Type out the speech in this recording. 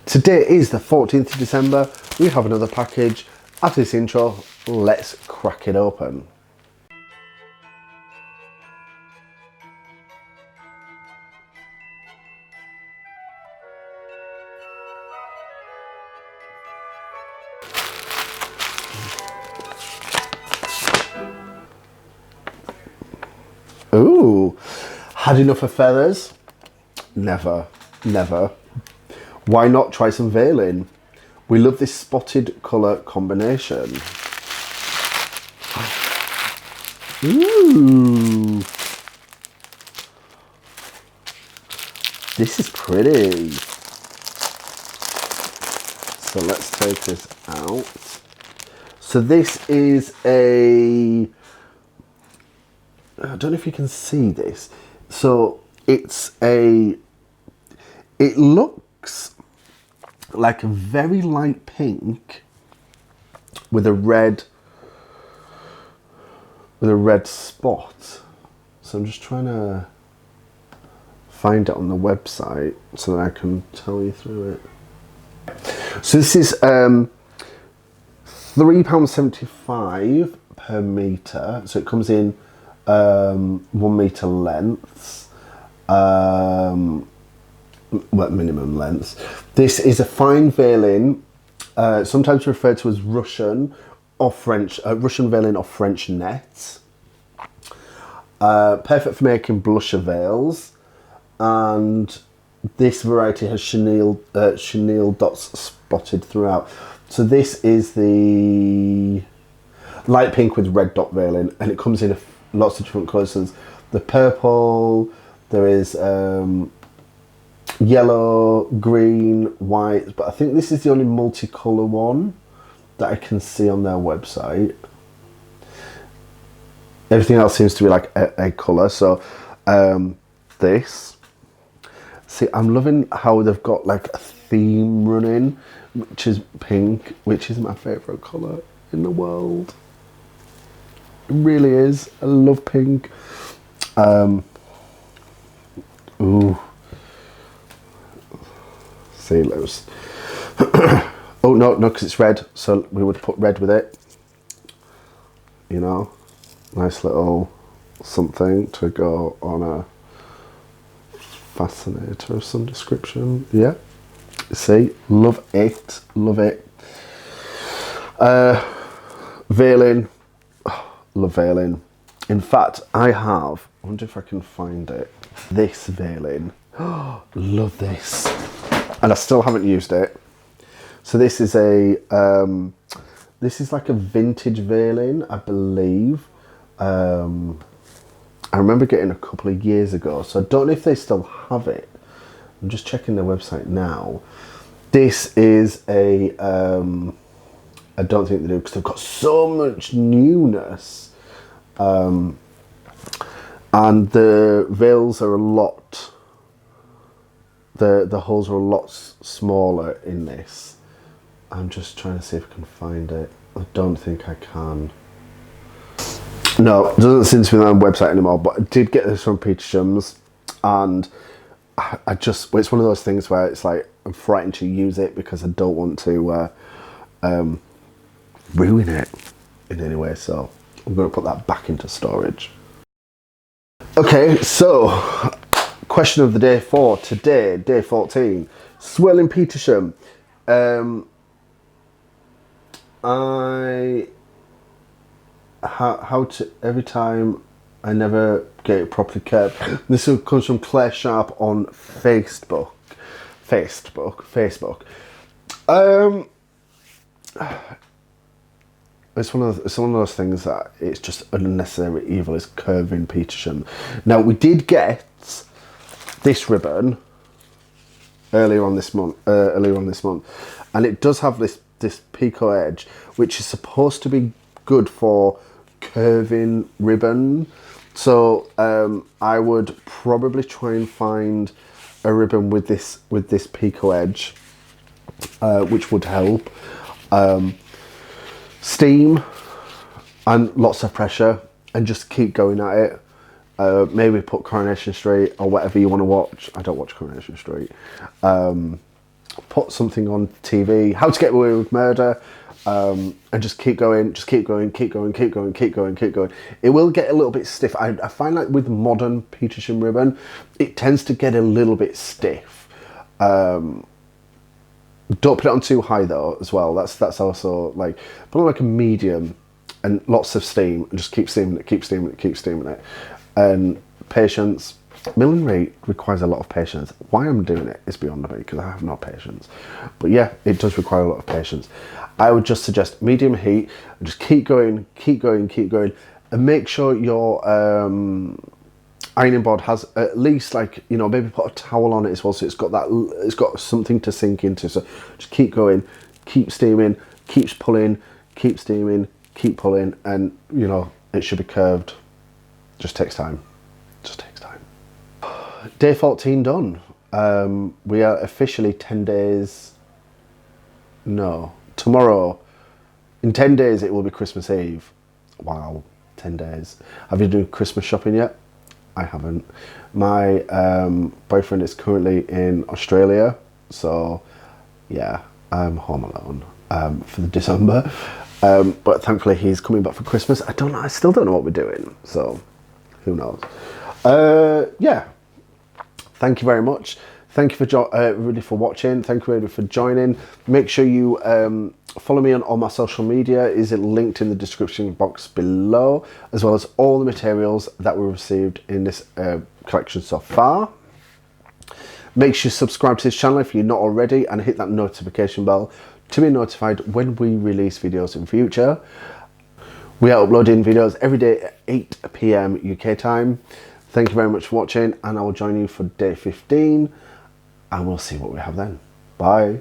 Today is the 14th of December. We have another package. After this intro, let's crack it open. Ooh, had enough of feathers? Never, never. Why not try some veiling? We love this spotted colour combination. Ooh, this is pretty. So let's take this out. So this is a, I don't know if you can see this. So it looks like a very light pink with a red spot. So I'm just trying to find it on the website so that I can tell you through it. So this is £3.75 per metre. So it comes in 1 metre lengths, well, minimum lengths. This is a fine veiling, sometimes referred to as Russian or French, Russian veiling or French net. Perfect for making blusher veils, and this variety has chenille dots spotted throughout. So this is the light pink with red dot veiling, and it comes in lots of different colours. So the purple, there is yellow, green, white, but I think this is the only multicolour one that I can see on their website. Everything else seems to be like a colour. So this, see, I'm loving how they've got like a theme running, which is pink, which is my favourite colour in the world. It really is. I love pink. Ooh. See, let's. Oh no, because it's red, so we would put red with it. You know, nice little something to go on a fascinator of some description. Yeah. See, love it, love it. Veiling, oh, love veiling. In fact, I wonder if I can find it. This veiling, oh, love this. And I still haven't used it. So this is this is like a vintage veiling, I believe. I remember getting a couple of years ago, so I don't know if they still have it. I'm just checking their website now. This is I don't think they do, because they've got so much newness. And the veils are a lot, the holes are a lot smaller in this. I'm just trying to see if I can find it. I don't think I can. No, it doesn't seem to be on the website anymore, but I did get this from Petershams, and I just, it's one of those things where it's like, I'm frightened to use it because I don't want to ruin it in any way, so I'm going to put that back into storage. Okay, so question of the day for today, day 14, swirling Petersham. How to, every time I never get it properly kept. This comes from Claire Sharp on Facebook. It's one of those things that it's just unnecessary evil is curving Petersham. Now, we did get this ribbon earlier on this month, and it does have this picot edge, which is supposed to be good for curving ribbon. So I would probably try and find a ribbon with this picot edge, which would help. Steam and lots of pressure, and just keep going at it. Maybe put Coronation Street or whatever you want to watch. I don't watch Coronation Street. put something on TV, How to Get Away with Murder, and just keep going, just keep going, keep going, keep going, keep going, keep going. It will get a little bit stiff. I find like with modern Petersham ribbon, it tends to get a little bit stiff. Don't put it on too high though as well. That's also like, put on like a medium and lots of steam, and just keep steaming it, keep steaming it, keep steaming it. And patience. Millinery requires a lot of patience. Why I'm doing it is beyond me, because I have no patience. But yeah, it does require a lot of patience. I would just suggest medium heat, and just keep going, keep going, keep going, and make sure your ironing board has at least, like, you know, maybe put a towel on it as well, so it's got that, it's got something to sink into. So just keep going, keep steaming, keep pulling, keep steaming, keep pulling, and you know it should be curved. Just takes time. Just takes time. Day 14 done. We are officially 10 days. No, tomorrow. In 10 days it will be Christmas Eve. Wow, 10 days. Have you done Christmas shopping yet? I haven't. My boyfriend is currently in Australia, so yeah, I'm home alone for the December. But thankfully he's coming back for Christmas. I still don't know what we're doing, so who knows. Yeah, thank you very much. Thank you for everybody for watching. Thank you everybody for joining. Make sure you follow me on all my social media. Is it linked in the description box below, as well as all the materials that we received in this collection so far. Make sure you subscribe to this channel if you're not already, and hit that notification bell to be notified when we release videos in future. We are uploading videos every day at 8 PM UK time. Thank you very much for watching, and I will join you for day 15, and we'll see what we have then. Bye.